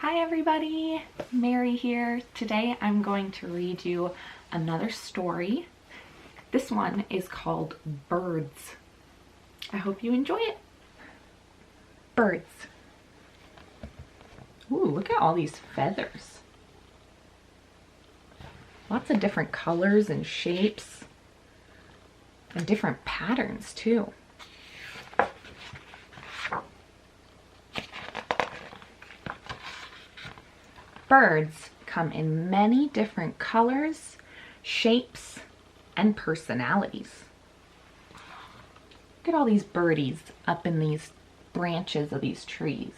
Hi everybody, Mary here. Today I'm going to read you another story. This one is called Birds. I hope you enjoy it. Birds. Ooh, look at all these feathers. Lots of different colors and shapes and different patterns too. Birds come in many different colors, shapes, and personalities. Look at all these birdies up in these branches of these trees.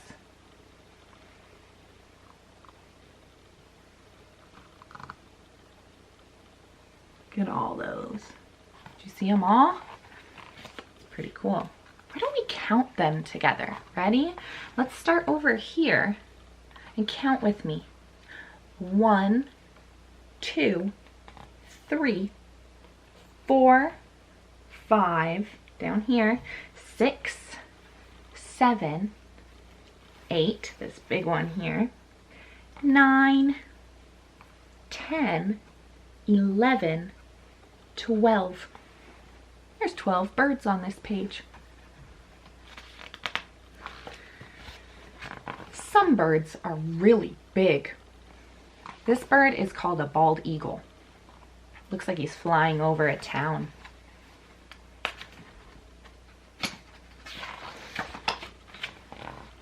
Look at all those. Did you see them all? It's pretty cool. Why don't we count them together? Ready? Let's start over here and count with me. 1, 2, 3, 4, 5, down here, 6, 7, 8, this big one here, 9, 10, 11, 12. There's 12 birds on this page. Some birds are really big. This bird is called a bald eagle. Looks like he's flying over a town.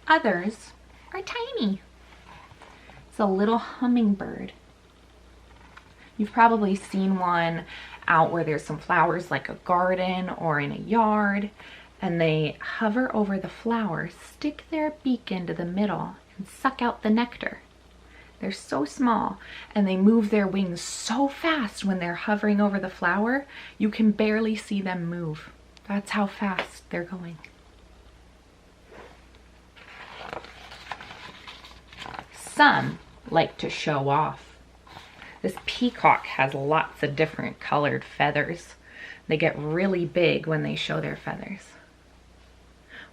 Others are tiny. It's a little hummingbird. You've probably seen one out where there's some flowers, like a garden or in a yard, and they hover over the flowers, stick their beak into the middle, and suck out the nectar. They're so small and they move their wings so fast when they're hovering over the flower, you can barely see them move. That's how fast they're going. Some like to show off. This peacock has lots of different colored feathers. They get really big when they show their feathers.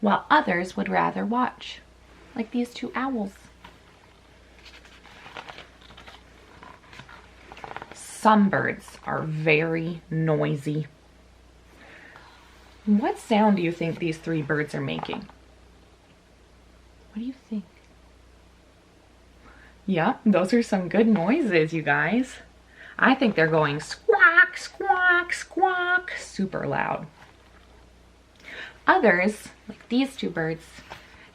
While others would rather watch, like these two owls. Some birds are very noisy. What sound do you think these three birds are making? What do you think? Yeah, those are some good noises, you guys. I think they're going squawk, squawk, squawk, super loud. Others, like these two birds,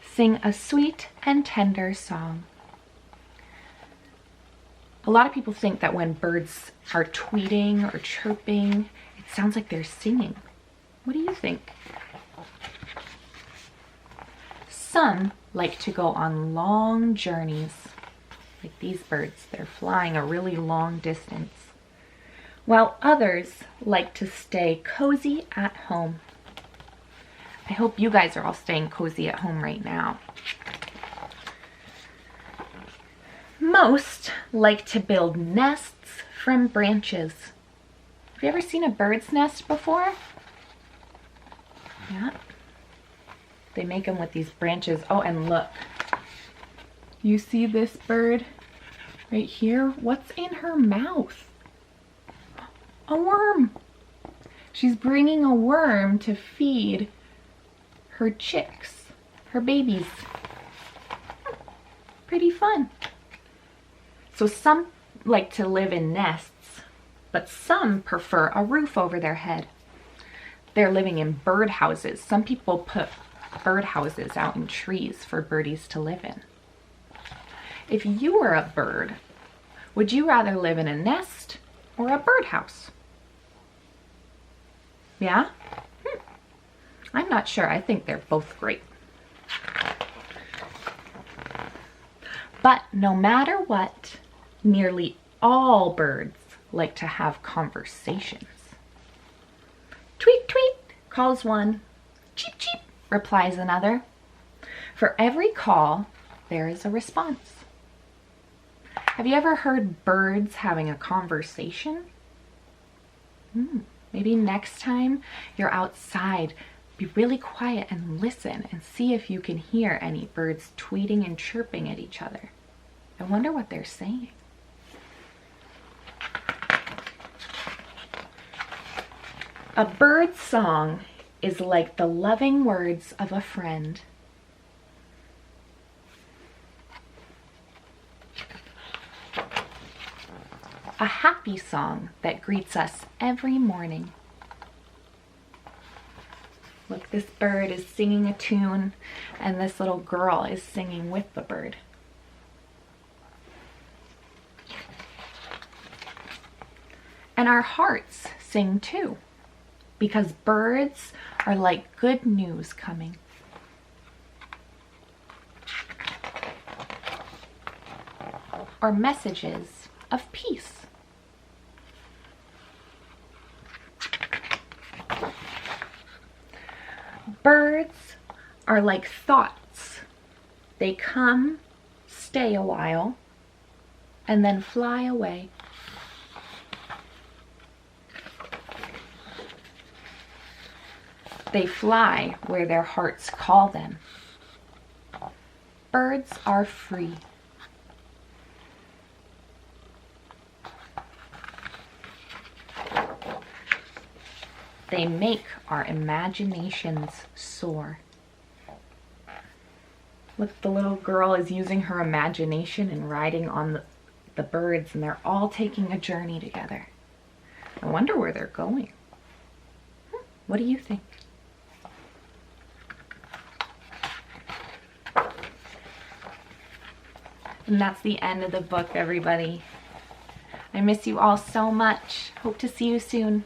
sing a sweet and tender song. A lot of people think that when birds are tweeting or chirping, it sounds like they're singing. What do you think? Some like to go on long journeys, like these birds. They're flying a really long distance. While others like to stay cozy at home. I hope you guys are all staying cozy at home right now. Most like to build nests from branches. Have you ever seen a bird's nest before? Yeah. They make them with these branches. Oh, and look. You see this bird right here? What's in her mouth? A worm. She's bringing a worm to feed her chicks, her babies. Pretty fun. So some like to live in nests, but some prefer a roof over their head. They're living in bird houses. Some people put bird houses out in trees for birdies to live in. If you were a bird, would you rather live in a nest or a birdhouse? Yeah? I'm not sure. I think they're both great. But no matter what, nearly all birds like to have conversations. Tweet, tweet, calls one. Cheep, cheep, replies another. For every call, there is a response. Have you ever heard birds having a conversation? Maybe next time you're outside, be really quiet and listen and see if you can hear any birds tweeting and chirping at each other. I wonder what they're saying. A bird's song is like the loving words of a friend. A happy song that greets us every morning. Look, this bird is singing a tune, and this little girl is singing with the bird. And our hearts sing too, because birds are like good news coming. Or messages of peace. Birds are like thoughts. They come, stay a while, and then fly away. They fly where their hearts call them. Birds are free. They make our imaginations soar. Look, the little girl is using her imagination and riding on the birds, and they're all taking a journey together. I wonder where they're going. What do you think? And that's the end of the book, everybody. I miss you all so much. Hope to see you soon.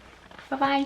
Bye-bye.